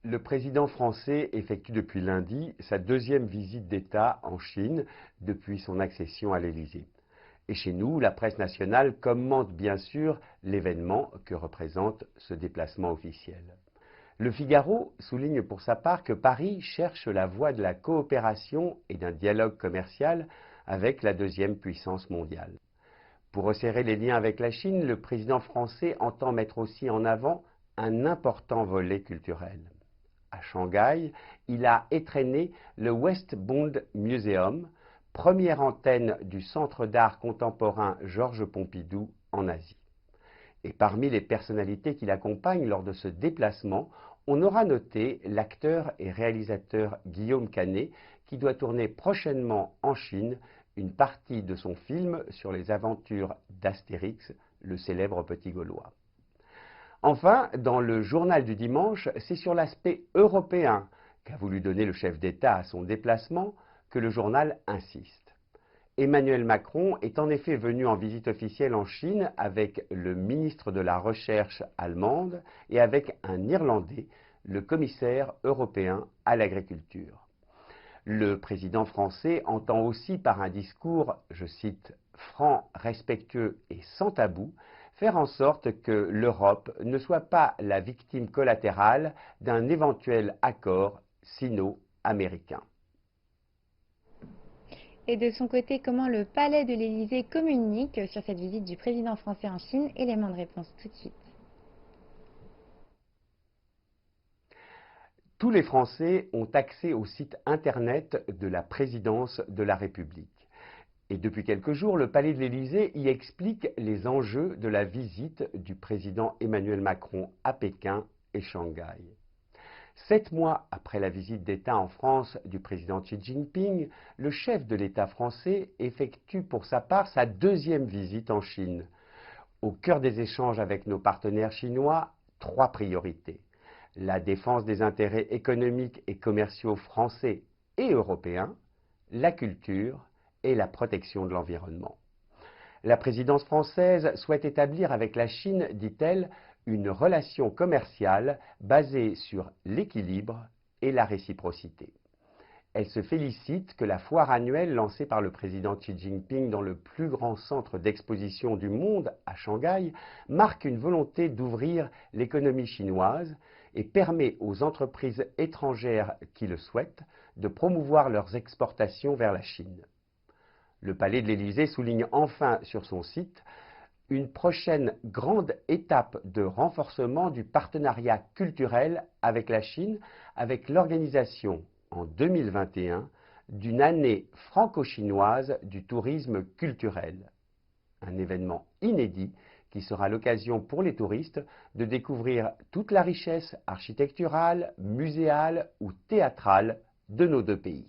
Le président français effectue depuis lundi sa deuxième visite d'État en Chine depuis son accession à l'Élysée. Et chez nous, la presse nationale commente bien sûr l'événement que représente ce déplacement officiel. Le Figaro souligne pour sa part que Paris cherche la voie de la coopération et d'un dialogue commercial avec la deuxième puissance mondiale. Pour resserrer les liens avec la Chine, le président français entend mettre aussi en avant un important volet culturel. À Shanghai, il a étrenné le West Bund Museum, première antenne du Centre d'art contemporain Georges Pompidou en Asie. Et parmi les personnalités qui l'accompagnent lors de ce déplacement, on aura noté l'acteur et réalisateur Guillaume Canet, qui doit tourner prochainement en Chine une partie de son film sur les aventures d'Astérix, le célèbre petit Gaulois. Enfin, dans le journal du dimanche, c'est sur l'aspect européen qu'a voulu donner le chef d'État à son déplacement que le journal insiste. Emmanuel Macron est en effet venu en visite officielle en Chine avec le ministre de la Recherche allemande et avec un Irlandais, le commissaire européen à l'agriculture. Le président français entend aussi par un discours, je cite, franc, respectueux et sans tabou, faire en sorte que l'Europe ne soit pas la victime collatérale d'un éventuel accord sino-américain. Et de son côté, comment le palais de l'Élysée communique sur cette visite du président français en Chine? Élément de réponse tout de suite. Tous les Français ont accès au site internet de la présidence de la République. Et depuis quelques jours, le palais de l'Élysée y explique les enjeux de la visite du président Emmanuel Macron à Pékin et Shanghai. 7 mois après la visite d'État en France du président Xi Jinping, le chef de l'État français effectue pour sa part sa deuxième visite en Chine. Au cœur des échanges avec nos partenaires chinois, 3 priorités. La défense des intérêts économiques et commerciaux français et européens, la culture et la protection de l'environnement. La présidence française souhaite établir avec la Chine, dit-elle, une relation commerciale basée sur l'équilibre et la réciprocité. Elle se félicite que la foire annuelle lancée par le président Xi Jinping dans le plus grand centre d'exposition du monde, à Shanghai, marque une volonté d'ouvrir l'économie chinoise et permet aux entreprises étrangères qui le souhaitent de promouvoir leurs exportations vers la Chine. Le palais de l'Élysée souligne enfin sur son site une prochaine grande étape de renforcement du partenariat culturel avec la Chine, avec l'organisation en 2021 d'une année franco-chinoise du tourisme culturel. Un événement inédit qui sera l'occasion pour les touristes de découvrir toute la richesse architecturale, muséale ou théâtrale de nos deux pays.